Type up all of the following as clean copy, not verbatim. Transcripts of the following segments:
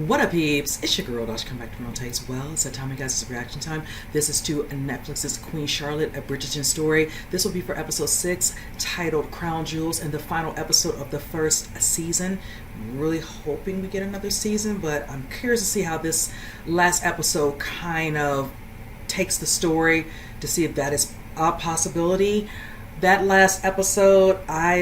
What up, peeps? It's your girl, Dash. Come back to Real Takes. Well, it's that time, guys. It's reaction time. This is to Netflix's Queen Charlotte, a Bridgerton story. This will be for episode 6, titled Crown Jewels, and the final episode of the first season. I'm really hoping we get another season, but I'm curious to see how this last episode kind of takes the story, to see if that is a possibility. That last episode, I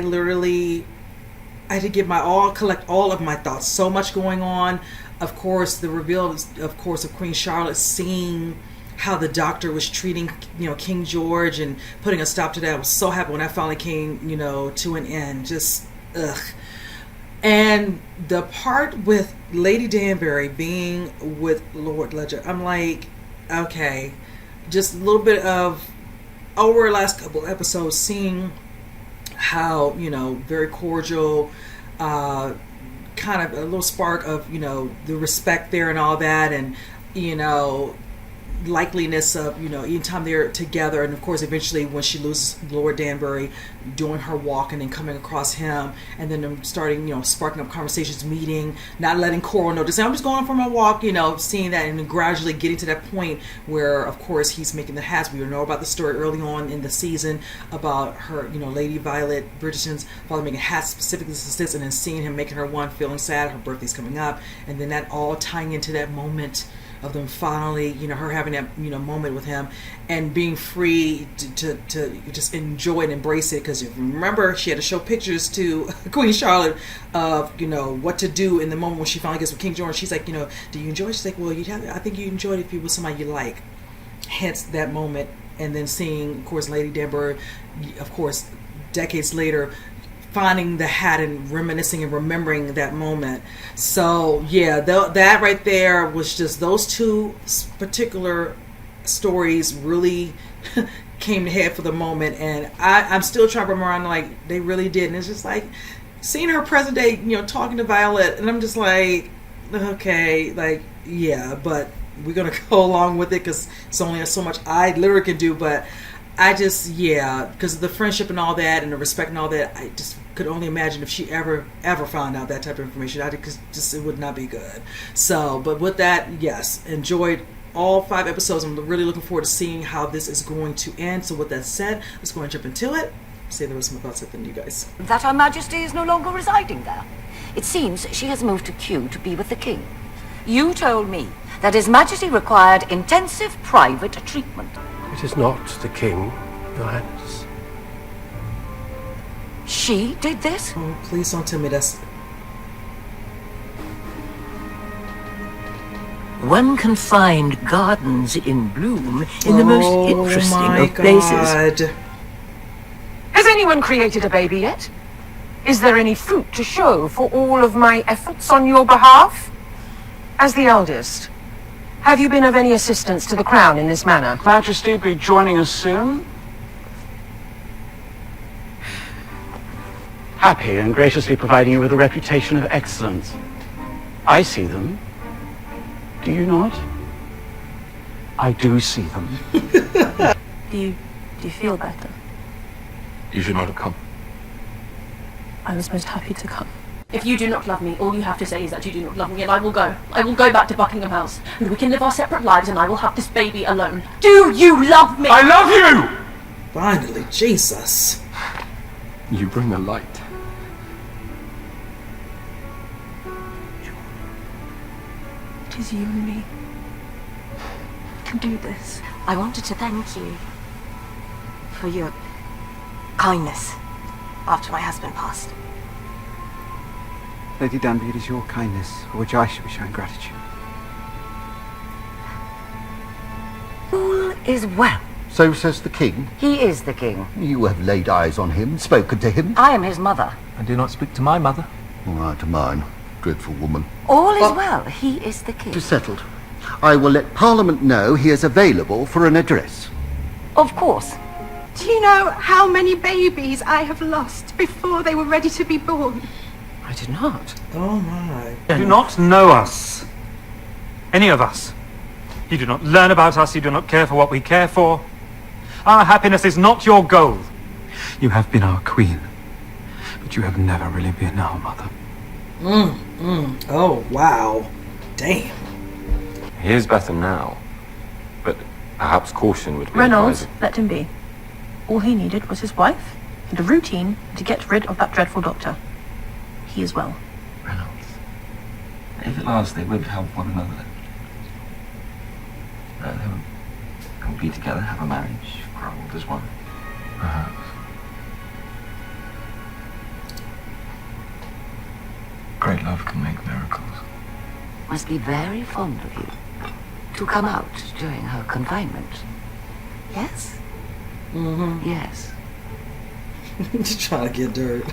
had to give my all, collect all of my thoughts. So much going on. Of course, the reveal, of Queen Charlotte, seeing how the doctor was treating, King George and putting a stop to that. I was so happy when that finally came, to an end. Just, ugh. And the part with Lady Danbury being with Lord Ledger, I'm like, okay, just a little bit of, over the last couple episodes, seeing how, very cordial, kind of a little spark of, the respect there and all that, and, likeliness of, anytime they're together, and of course eventually when she loses Lord Danbury, doing her walk and then coming across him, and then them starting, sparking up conversations, meeting, not letting Coral know, just saying, I'm just going for my walk, seeing that, and then gradually getting to that point where, of course, he's making the hats. We know about the story early on in the season about her, Lady Violet Bridgerton's father making hats specifically to this, and then seeing him making her one, feeling sad, her birthday's coming up, and then that all tying into that moment of them finally, her having that, moment with him and being free to just enjoy and embrace it. Because if you remember, she had to show pictures to Queen Charlotte of, what to do in the moment when she finally gets with King George. She's like, do you enjoy it? She's like, well, I think you enjoyed it if you were somebody you like. Hence that moment. And then seeing, of course, Lady Danbury, of course, decades later, finding the hat and reminiscing and remembering that moment. So yeah, that right there was just, those two particular stories really came to head for the moment, and I'm still trying to remember around, like, they really did. And it's just like seeing her present day, talking to Violet, and I'm just like, okay, like, yeah, but we're gonna go along with it because it's only so much I literally can do. But I just, because of the friendship and all that, and the respect and all that, I just could only imagine if she ever found out that type of information. It would not be good. So, but with that, yes, enjoyed all 5 episodes. I'm really looking forward to seeing how this is going to end. So with that said, let's go and jump into it. Say the rest of my thoughts at the you guys. That Her Majesty is no longer residing there. It seems she has moved to Kew to be with the King. You told me that His Majesty required intensive private treatment. It is not the King, Your Highness. She did this? Oh, please don't tell me that's... One can find gardens in bloom in the most interesting of places. Has anyone created a baby yet? Is there any fruit to show for all of my efforts on your behalf? As the eldest, have you been of any assistance to the Crown in this manner? Majesty be joining us soon. Happy and graciously providing you with a reputation of excellence. I see them. Do you not? I do see them. Do you feel better? You should not have come. I was most happy to come. If you do not love me, all you have to say is that you do not love me, and I will go. I will go back to Buckingham House, and we can live our separate lives, and I will have this baby alone. Do you love me? I love you! Finally, Jesus. You bring the light. It is you and me. We can do this. I wanted to thank you for your kindness after my husband passed. Lady Danbury, it is your kindness for which I should be showing gratitude. All is well. So says the King. He is the King. You have laid eyes on him, spoken to him. I am his mother. I do not speak to my mother. All right, to mine. Dreadful woman. All is well. He is the King. It is settled. I will let Parliament know he is available for an address. Of course. Do you know how many babies I have lost before they were ready to be born? I did not. Oh my. You do not know us. Any of us. You do not learn about us. You do not care for what we care for. Our happiness is not your goal. You have been our queen, but you have never really been our mother. Oh, wow. Damn. He is better now, but perhaps caution would be Reynolds, advisable. let him be. All he needed was his wife and a routine to get rid of that dreadful doctor. He is well. Reynolds. If at last they would help one another. They would be together, have a marriage, grow old as one. Perhaps. Great love can make miracles. Must be very fond of you to come out during her confinement. Yes? Mm-hmm. Yes. Trying to get dirt.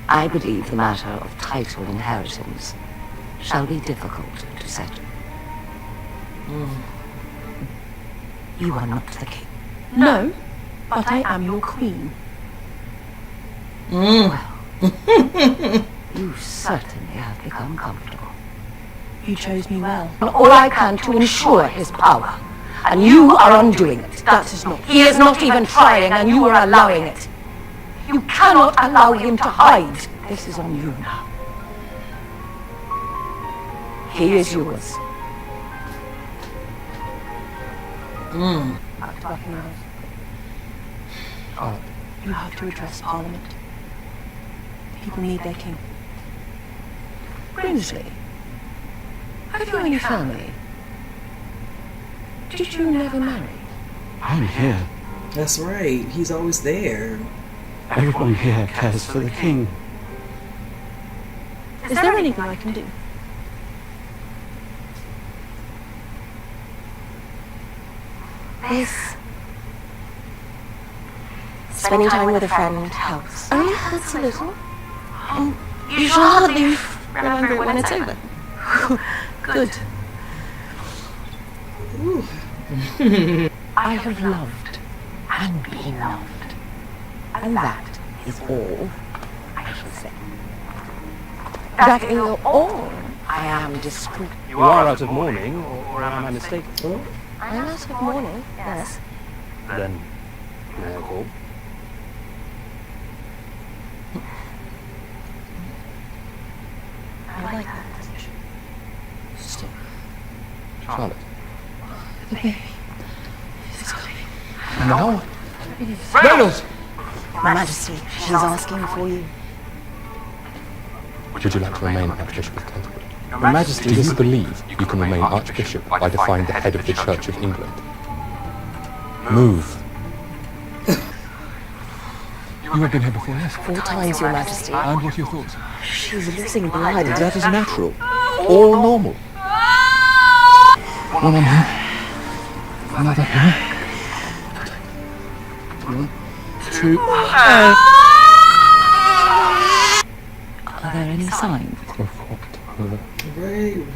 I believe the matter of title inheritance shall be difficult to settle. You are not the king. No, but I am your queen. You certainly have become comfortable. You chose me well. All I can to ensure his power, and you are undoing it. That is not. He is not even trying, and you are allowing it. You cannot allow him to hide. This is on you now. He is yours. Back to Buckingham House. You have to address Parliament. People need their king. Brinsley, have you any family? Did you never marry? I'm here. That's right. He's always there. Everyone here cares for the king. Is there anything I can do? This. Spending time with a friend helps. Only hurts a little. And you shall hardly remember it when it's over. Good. I have loved and been loved. And that is all I shall say. That is all I am discreet. You are out of mourning, or am I mistaken? I'm out of mourning, yes. Then, may I call? I like that position. Still, Charlotte. The baby is coming. No. Reynolds! Your Majesty, she's asking for you. Would you like to remain Archbishop of Canterbury? Your Majesty, do you believe you can remain Archbishop by defying the head of the Church of England? Move. You have been here before, yes? 4 times, Your Majesty. And what are your thoughts? She's losing blood. That is natural. All normal. One on here. Another here. 1, 2. are there any signs? Of what?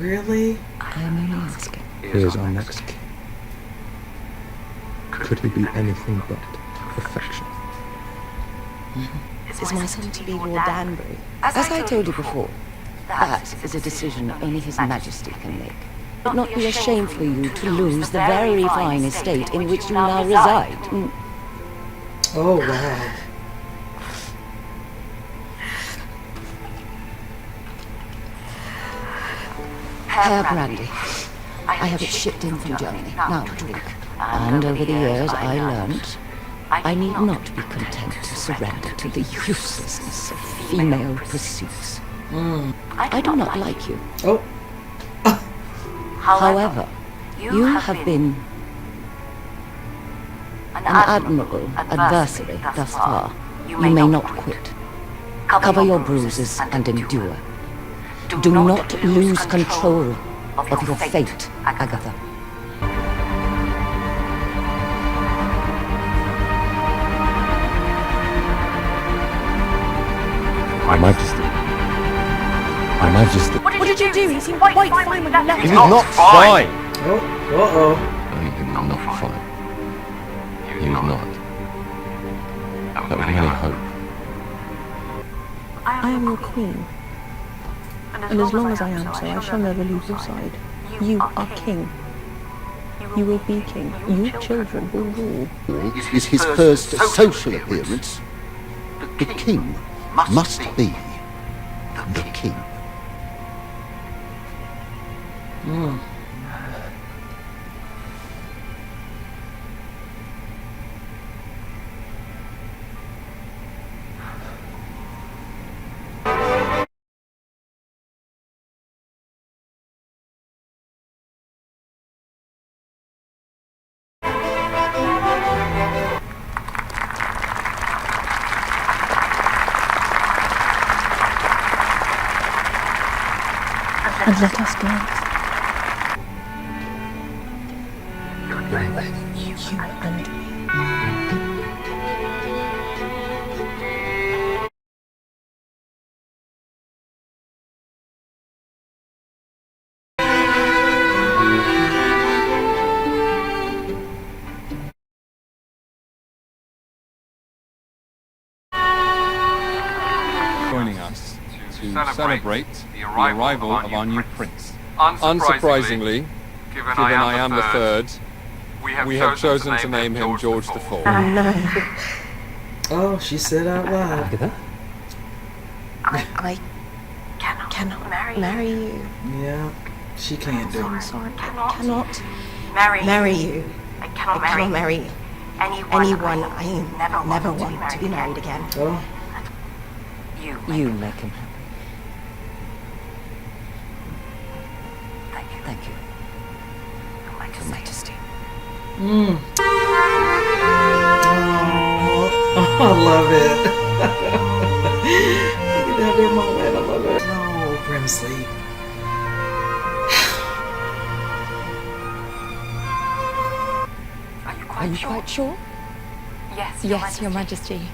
Really? I'm only asking. Here's our next king. Could he be anything but perfection? Is my son to be Lord Danbury? As I told you before, that is a decision only His Majesty can make. It would not be a shame for you to lose the very fine estate in which you now reside. Oh, wow. Herr Brandy, I have it shipped in from Germany. Now drink. And over the years I learnt I need not be content to surrender to the uselessness of female pursuits. I do not like you. Oh. However, you have been an admirable adversary thus far. You may not quit. Cover your bruises and endure. Do not lose control of your fate, Agatha. My Majesty. My Majesty. What did you do? He seemed quite fine when you left. He is not fine! Oh, uh-oh. I'm not fine. He is not. That was my hope. I am your queen. And as long as I am so, I shall never leave your side. You are king. You will be king. Your children will rule. Is his first social appearance. The king must be the king. Mm. And let us dance. You and me. Joining us to celebrate the arrival of our new prince. Unsurprisingly, given I am the third, we have chosen to name him George IV. Oh no. Oh, she said out loud. Look at that. I cannot marry you. Yeah, she can't do I'm it. sorry, I cannot marry you. I cannot marry anyone I never want to be married again. Oh. You make him happy. Thank you. Your Majesty. Mm. Oh, I love it. You can have your moment. I love it. Oh, Grimsley. Are you quite sure? Yes, Your Majesty.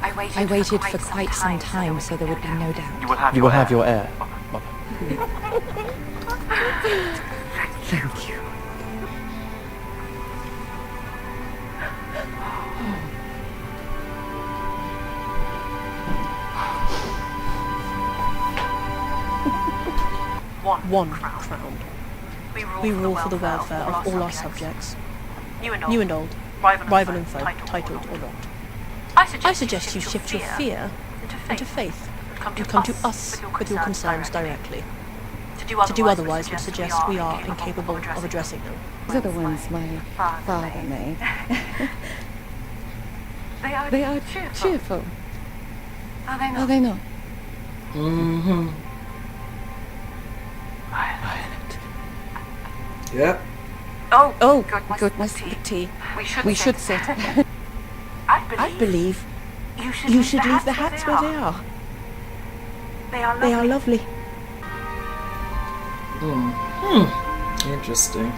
I waited for quite some time so there would be no doubt. You will have your heir. Thank you. One crown. We rule for the welfare of all our subjects, new and old, rival and foe, titled or not. I suggest you shift your fear into faith and come to us with your concerns directly. To do otherwise would suggest we are incapable of addressing them. Those are the ones my father made. They are cheerful. Are they not? Mm-hmm. Yep. Oh, goodness, the tea. We should sit. I believe you should leave the hats where they are. They are lovely. Interesting.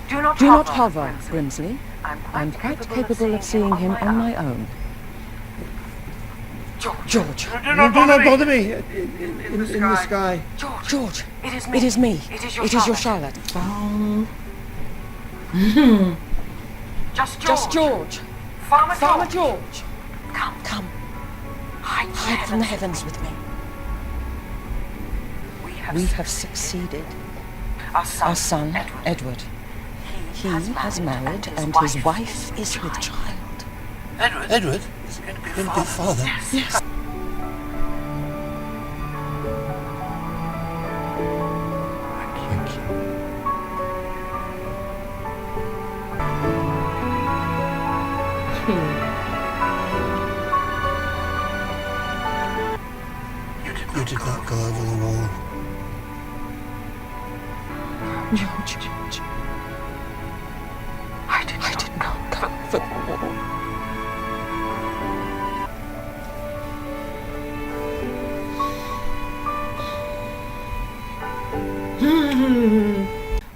Do not hover, Grimsley. I'm quite capable of seeing him on my own. George. Do not bother me in the sky. George. It is me. It is your Charlotte. Just George. Farmer George. Come. Hide from the heavens with me. We have succeeded. Our son, Edward. He has married and his wife is with child. Edward is going to be father. Yes. Thank you. You did not go over the wall. George. I did not go over the wall.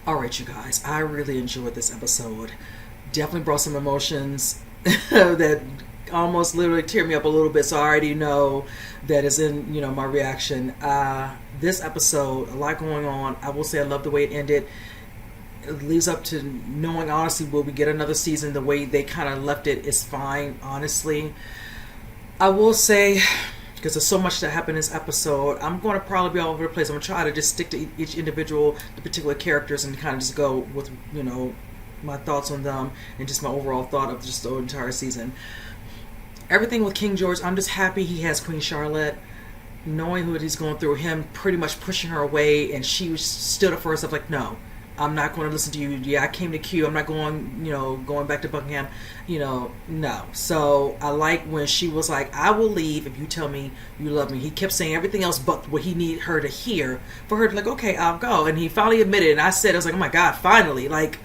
All right, you guys, I really enjoyed this episode. Definitely brought some emotions that almost literally tear me up a little bit, so I already know that is in my reaction. This episode, a lot going on. I will say I love the way it ended. It leaves up to knowing, honestly, will we get another season? The way they kind of left it is fine, honestly. I will say, because there's so much that happened in this episode, I'm going to probably be all over the place. I'm going to try to just stick to each individual, the particular characters, and kind of just go with, my thoughts on them and just my overall thought of just the entire season. Everything with King George, I'm just happy he has Queen Charlotte. knowing what he's going through, him pretty much pushing her away, and she stood up for herself like, no, I'm not going to listen to you. Yeah, I came to Q. I'm not going, going back to Buckingham, no. So I like when she was like, I will leave if you tell me you love me. He kept saying everything else but what he needed her to hear for her to like, okay, I'll go. And he finally admitted, and I was like, oh my God, finally, like,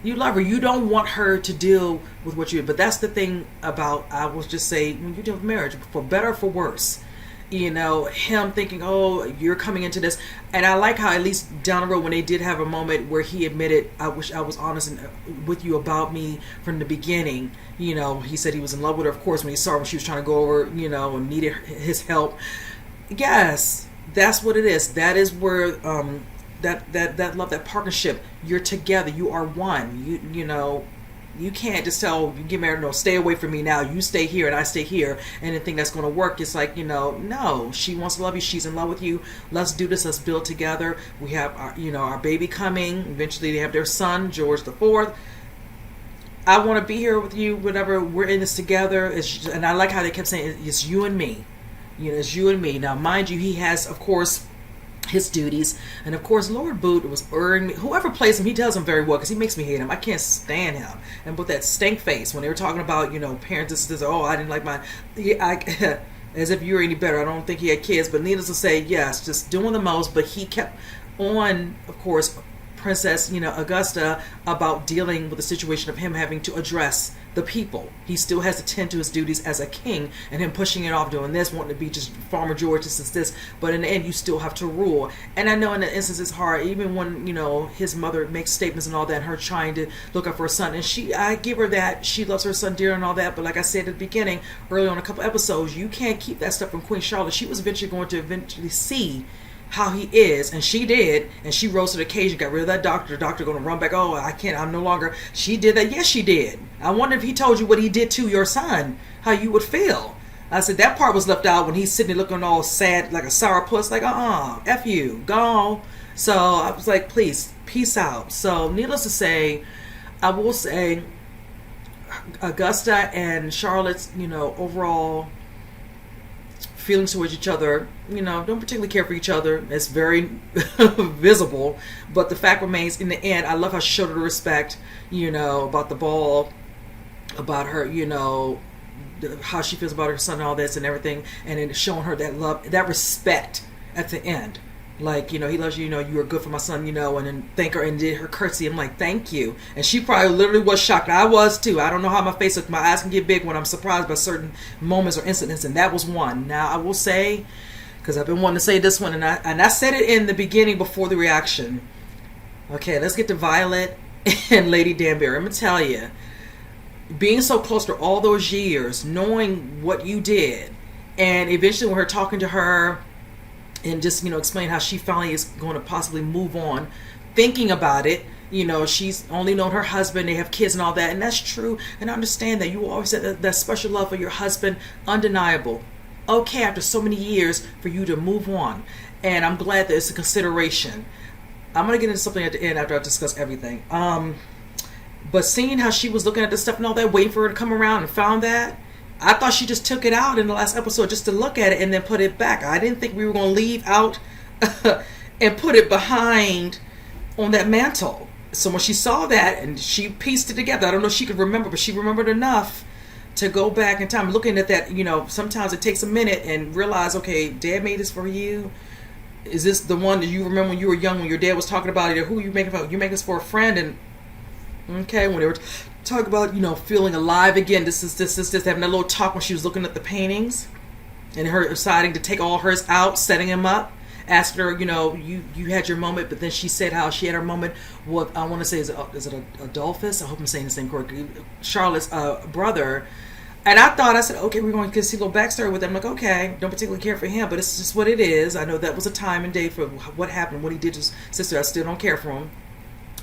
you love her. You don't want her to deal with what you, but that's the thing about, I will just say, when you deal with marriage, for better or for worse, him thinking, oh, you're coming into this. And I like how at least down the road when they did have a moment where he admitted, I wish I was honest with you about me from the beginning. He said he was in love with her, of course, when he saw her when she was trying to go over, and needed his help. Yes, that's what it is. That is where that love, that partnership, you're together, you are one. You can't just tell, you get married, no, stay away from me now, you stay here and I stay here, and then think that's going to work. It's like, no, she wants to love you, she's in love with you, let's do this, let's build together. We have our, our baby coming, eventually they have their son, George the Fourth. I want to be here with you, whatever, we're in this together. And I like how they kept saying, it's you and me, it's you and me. Now, mind you, he has, of course, his duties, and of course Lord Boot was earning me. Whoever plays him, he does him very well, because he makes me hate him. I can't stand him. And with that stank face, when they were talking about parents, this, oh, I didn't like mine, as if you were any better. I don't think he had kids, but needless to say, yes, just doing the most. But he kept on, of course, Princess Augusta, about dealing with the situation of him having to address the people. He still has to tend to his duties as a king, and him pushing it off, doing this, wanting to be just Farmer George, this. But in the end, you still have to rule. And I know in the instance it's hard, even when his mother makes statements and all that, and her trying to look up for her son. And I give her that, she loves her son dear and all that. But like I said at the beginning, early on a couple episodes, you can't keep that stuff from Queen Charlotte. She was eventually going to see how he is, and she did, and she rose to the occasion, got rid of that doctor. The doctor going to run back, oh, I can't, I'm no longer. She did that. Yes, she did. I wonder if he told you what he did to your son, how you would feel. I said that part was left out when he's sitting there looking all sad like a sourpuss, like F you, go. So I was like, please, peace out. So needless to say, I will say Augusta and Charlotte's overall feelings towards each other, don't particularly care for each other. It's very visible, but the fact remains, in the end, I love how she showed her the respect, about the ball, about her, how she feels about her son and all this and everything, and then showing her that love, that respect at the end. Like, he loves you, you were good for my son, and then thank her and did her curtsy. I'm like, thank you. And she probably literally was shocked. I was too. I don't know how my face looks. My eyes can get big when I'm surprised by certain moments or incidents, and that was one. Now, I will say, because I've been wanting to say this one, and I said it in the beginning before the reaction. Okay, let's get to Violet and Lady Danbury. I'm going to tell you, being so close to all those years, knowing what you did, and eventually when her talking to her, and just, explain how she finally is going to possibly move on, thinking about it. She's only known her husband, they have kids and all that, and that's true. And I understand that you always said that special love for your husband, undeniable. Okay, after so many years, for you to move on. And I'm glad that it's a consideration. I'm going to get into something at the end after I discuss everything. But seeing how she was looking at this stuff and all that, waiting for her to come around and found that, I thought she just took it out in the last episode just to look at it and then put it back. I didn't think we were going to leave out and put it behind on that mantle. So when she saw that and she pieced it together, I don't know if she could remember, but she remembered enough to go back in time looking at that. Sometimes it takes a minute and realize, okay, Dad made this for you. Is this the one that you remember when you were young, when your dad was talking about it? Or who you making for? You making this for a friend? And okay, when they were talking about, feeling alive again, this, having that little talk when she was looking at the paintings and her deciding to take all hers out, setting him up, asking her, you had your moment, but then she said how she had her moment with, I want to say, is it Adolphus? I hope I'm saying this name correctly. Charlotte's brother. And I said, okay, we're going to see a little backstory with him. I'm like, okay, don't particularly care for him, but it's just what it is. I know that was a time and day for what happened, what he did to his sister. I still don't care for him.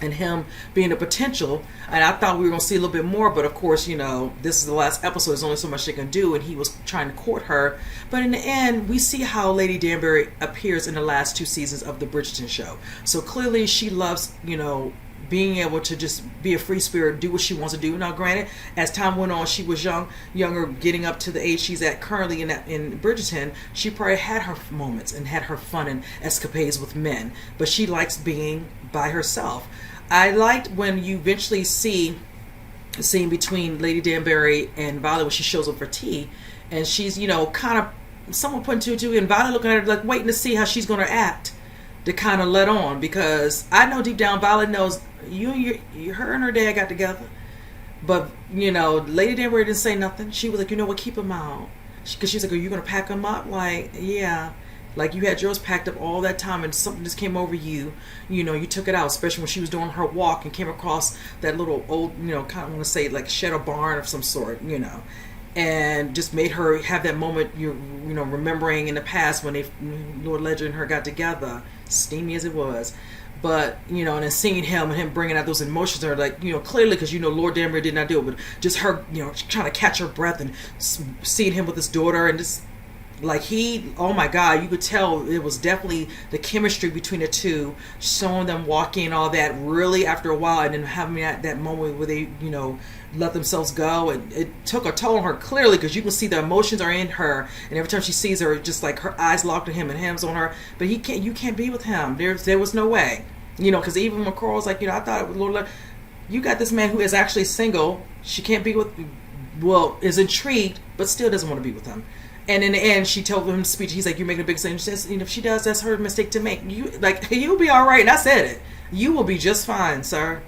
And him being a potential, and I thought we were going to see a little bit more, but of course, this is the last episode, there's only so much they can do, and he was trying to court her. But in the end, we see how Lady Danbury appears in the last 2 seasons of the Bridgerton show. So clearly she loves, being able to just be a free spirit, do what she wants to do. Now, granted, as time went on, she was younger, getting up to the age she's at currently in Bridgerton. She probably had her moments and had her fun and escapades with men, but she likes being by herself. I liked when you eventually see the scene between Lady Danbury and Violet when she shows up for tea, and she's, kind of someone putting two and two, and Violet looking at her like waiting to see how she's going to act to kind of let on, because I know deep down Violet knows her and her dad got together, but Lady Danbury didn't say nothing. She was like, what, keep him out, because she's like, are you going to pack him up? Like, yeah. Like, you had yours packed up all that time and something just came over you. You took it out, especially when she was doing her walk and came across that little old, kind of want to say like shed or barn of some sort, and just made her have that moment, remembering in the past when Lord Ledger and her got together, steamy as it was. But, and then seeing him and him bringing out those emotions are like, clearly, because, Lord Danbury did not do it, but just her, trying to catch her breath and seeing him with his daughter and just, like, oh my God, you could tell it was definitely the chemistry between the two, showing them walking and all that, really after a while, and then having that moment where they, let themselves go, and it took a toll on her clearly, because you can see the emotions are in her, and every time she sees her, just like her eyes locked on him and hands on her, but you can't be with him. There was no way, because even when Coral was like, I thought it was Lord, you got this man who is actually single, she can't be with, is intrigued, but still doesn't want to be with him. And in the end, she told him to speech. He's like, "You're making a big mistake." She says, if she does, that's her mistake to make. You'll be all right. And I said it. You will be just fine, sir.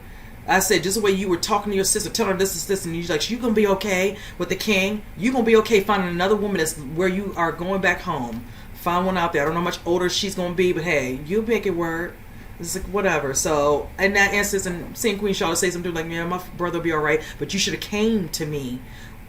I said, just the way you were talking to your sister, telling her this is this, and you're like, you're gonna be okay with the king. You're gonna be okay finding another woman that's where you are going back home. Find one out there. I don't know how much older she's gonna be, but hey, you'll make it work. It's like, whatever. So in that instance, and seeing Queen Charlotte say something like, "Yeah, my brother will be all right, but you should have came to me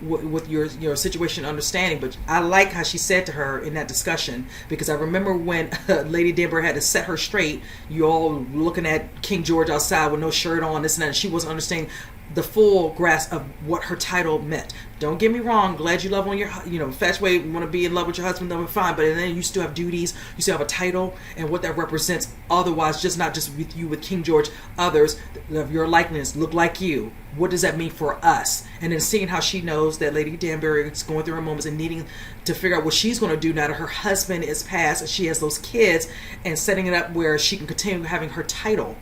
with your situation understanding." But I like how she said to her in that discussion, because I remember when Lady Danbury had to set her straight, you all looking at King George outside with no shirt on, this and that, and she wasn't understanding the full grasp of what her title meant. Don't get me wrong, glad you love on your, infatuate, want to be in love with your husband, then fine, but then you still have duties, you still have a title, and what that represents otherwise, just not just with you, with King George, others of your likeness look like you. What does that mean for us? And then seeing how she knows that Lady Danbury is going through her moments and needing to figure out what she's going to do now that her husband is passed and she has those kids, and setting it up where she can continue having her title.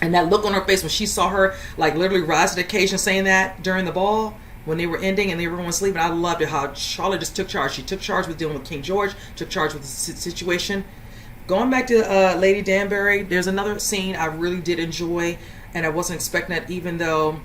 And that look on her face when she saw her, like, literally rise to the occasion, saying that during the ball when they were ending and everyone was sleeping. I loved it how Charlotte just took charge. She took charge with dealing with King George, took charge with the situation. Going back to Lady Danbury, there's another scene I really did enjoy, and I wasn't expecting that, even though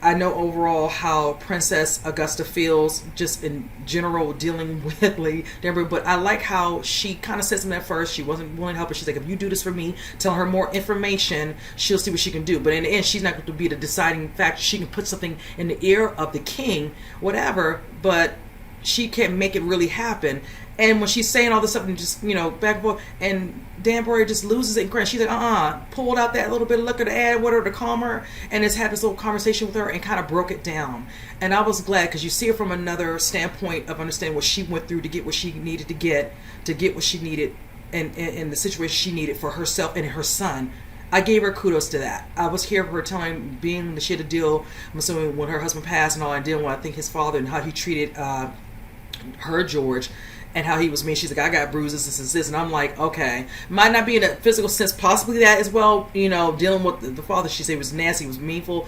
I know overall how Princess Augusta feels just in general dealing with Lady Danbury, but I like how she kind of said something at first. She wasn't willing to help her. She's like, if you do this for me, tell her more information, she'll see what she can do. But in the end, she's not going to be the deciding factor. She can put something in the ear of the king, whatever, but she can't make it really happen. And when she's saying all this stuff and just, back and forth, and Danbury just loses it and cries. She's like, pulled out that little bit of liquor to add water to calm her, and has had this little conversation with her and kind of broke it down. And I was glad, because you see her from another standpoint of understanding what she went through to get what she needed to get what she needed, and the situation she needed for herself and her son. I gave her kudos to that. I was here for her being the shit to deal, I'm assuming, when her husband passed and all, and dealing with, I think, his father and how he treated her George. And how he was mean. She's like, I got bruises, this. And I'm like, okay. Might not be in a physical sense, possibly that as well. Dealing with the father, she said was nasty, was meanful.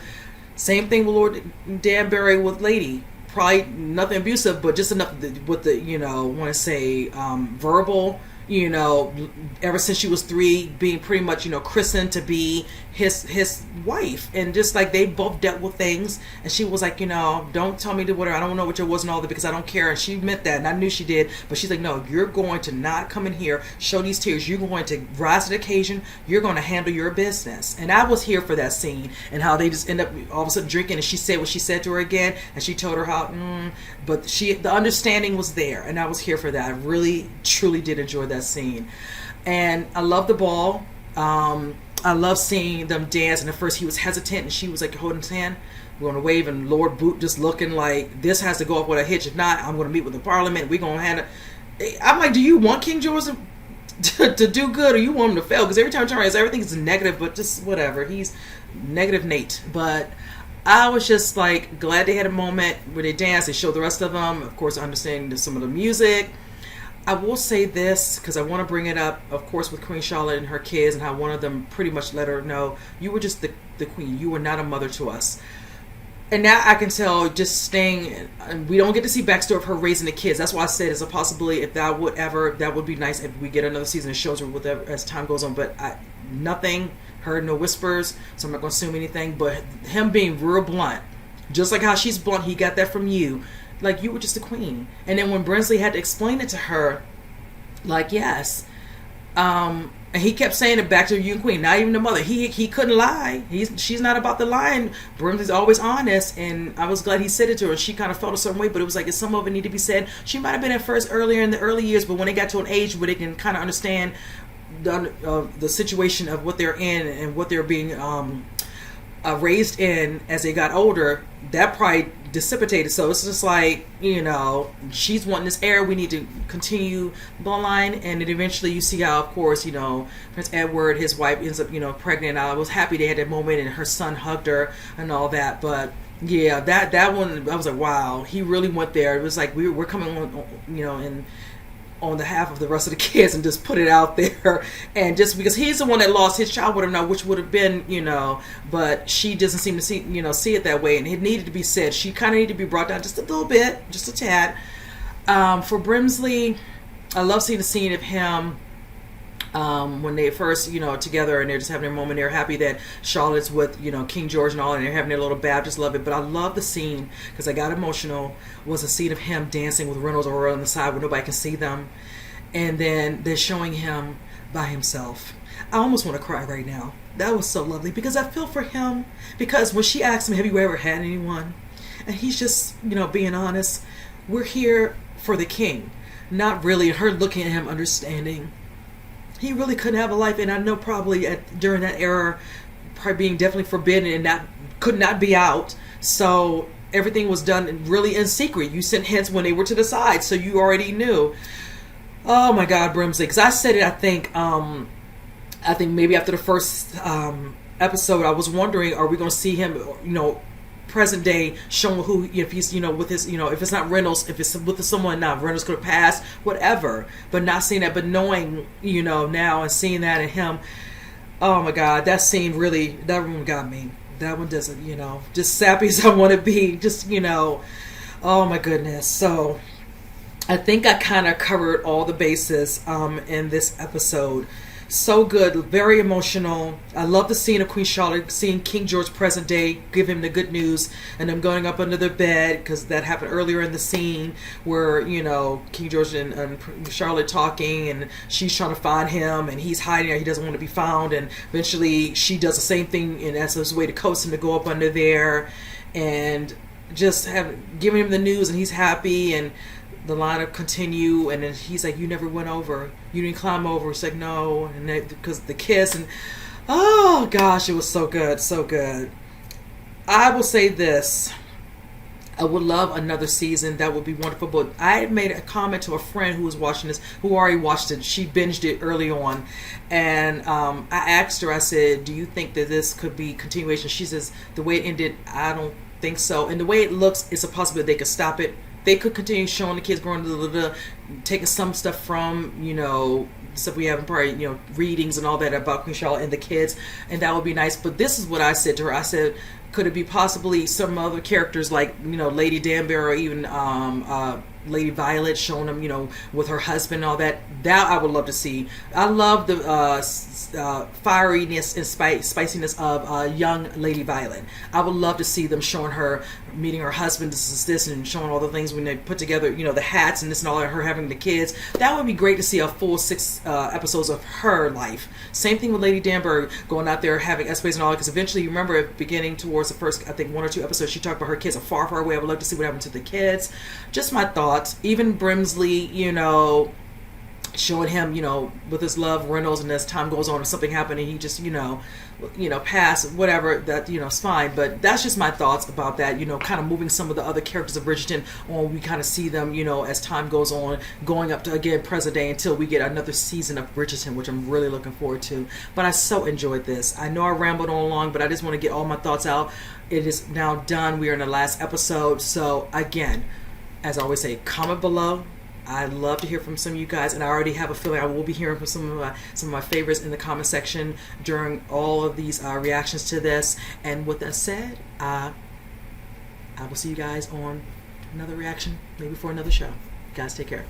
Same thing with Lord Danbury with Lady. Probably nothing abusive, but just enough with the, want to say, verbal, ever since she was 3, being pretty much, christened to be his wife, and just like they both dealt with things, and she was like, don't tell me to whatever, I don't know what your was and all that, because I don't care, and she meant that, and I knew she did, but she's like, no, you're going to not come in here, show these tears, you're going to rise to the occasion, you're going to handle your business. And I was here for that scene, and how they just end up all of a sudden drinking, and she said what she said to her again, and she told her how, but the understanding was there, and I was here for that. I really, truly did enjoy that scene. And I love the ball. I love seeing them dance, and at first he was hesitant, and she was like holding his hand, we're going to wave, and Lord Boot just looking like, this has to go up with a hitch, if not, I'm going to meet with the parliament, we're going to hand it. I'm like, do you want King George to do good or you want him to fail, because every time I turn around everything's negative, but just whatever, he's negative Nate. But I was just like glad they had a moment where they danced. They showed the rest of them, of course, understanding some of the music. I will say this because I want to bring it up, of course, with Queen Charlotte and her kids, and how one of them pretty much let her know, you were just the queen, you were not a mother to us. And now I can tell, just staying, we don't get to see backstory of her raising the kids. That's why I said it's a possibility, if that would be nice if we get another season that shows her whatever as time goes on. But nothing, heard no whispers, so I'm not going to assume anything. But him being real blunt, just like how she's blunt, he got that from you. Like, you were just the queen. And then when Brinsley had to explain it to her, like, yes. And he kept saying it back to you, queen, not even the mother. He couldn't lie. She's not about the lying. Brimsley's always honest. And I was glad he said it to her. She kind of felt a certain way, but it was like, if some of it need to be said. She might have been at first earlier in the early years, but when they got to an age where they can kind of understand the situation of what they're in and what they're being raised in as they got older, that probably dissipated. So it's just like, she's wanting this heir, we need to continue bloodline. And then eventually you see how, of course, Prince Edward, his wife, ends up pregnant. I was happy they had that moment and her son hugged her and all that. But yeah, that one, I was like, wow, he really went there. It was like we're coming on, on the half of the rest of the kids and just put it out there. And just because he's the one that lost his child, would have known, which would have been, but she doesn't seem to see it that way. And it needed to be said. She kind of needed to be brought down just a little bit, just a tad. For Brimsley, I love seeing the scene of him when they first, together, and they're just having their moment. They're happy that Charlotte's with, King George and all, and they're having their little bath. Just love it. But I love the scene, because I got emotional, was a scene of him dancing with Reynolds over on the side where nobody can see them. And then they're showing him by himself. I almost want to cry right now. That was so lovely, because I feel for him. Because when she asked him, have you ever had anyone? And he's just, being honest. We're here for the king. Not really. Her looking at him, understanding. He really couldn't have a life, and I know probably during that era, probably being definitely forbidden and could not be out. So everything was done really in secret. You sent hints when they were to the side, so you already knew. Oh my God, Brimsley! Because I said it, I think maybe after the first episode, I was wondering, are we going to see him, present day, showing who, if he's, with his, if it's not Reynolds, if it's with someone, not Reynolds could have passed, whatever, but not seeing that, but knowing, now and seeing that in him. Oh my God, that scene really, that one got me. That one doesn't, just sappy as I want to be, just, oh my goodness. So I think I kind of covered all the bases in this episode. So good, very emotional. I love the scene of Queen Charlotte seeing King George present day, give him the good news, and them going up under their bed, because that happened earlier in the scene where, King George and Charlotte talking, and she's trying to find him, and he's hiding, he doesn't want to be found, and eventually she does the same thing, and that's his way to coax him to go up under there, and just giving him the news, and he's happy, and the line will continue, and then he's like, you never went over, you didn't climb over. It's like, no, and because the kiss, and oh gosh, it was so good, so good. I will say this, I would love another season. That would be wonderful. But I made a comment to a friend who was watching this, who already watched it. She binged it early on, and I asked her, I said, do you think that this could be continuation? She says, the way it ended, I don't think so, and the way it looks, it's a possibility they could stop it. They could continue showing the kids growing, taking some stuff from, stuff we have in probably, readings and all that about Queen Charlotte and the kids, and that would be nice. But this is what I said to her. I said, could it be possibly some other characters like, Lady Danbury, or even Lady Violet showing them, with her husband and all that? That I would love to see. I love the fieriness and spiciness of young Lady Violet. I would love to see them showing her meeting her husband, this, and showing all the things when they put together, the hats and this and all that, her having the kids. That would be great to see a full 6 episodes of her life. Same thing with Lady Danbury going out there having escapades and all that, because eventually, you remember, beginning towards the first, I think, 1 or 2 episodes, she talked about her kids are far, far away. I would love to see what happened to the kids. Just my thoughts. Even Brimsley, showing him, with his love Reynolds, and as time goes on, if something happened and he just, pass, whatever, that, it's fine. But that's just my thoughts about that, kind of moving some of the other characters of Bridgerton on. We kind of see them, as time goes on, going up to, again, present day, until we get another season of Bridgerton, which I'm really looking forward to. But I so enjoyed this. I know I rambled on long, but I just want to get all my thoughts out. It is now done. We are in the last episode. So again, as I always say, comment below. I'd love to hear from some of you guys, and I already have a feeling I will be hearing from some of my favorites in the comment section during all of these reactions to this. And with that said, I will see you guys on another reaction, maybe for another show. Guys, take care.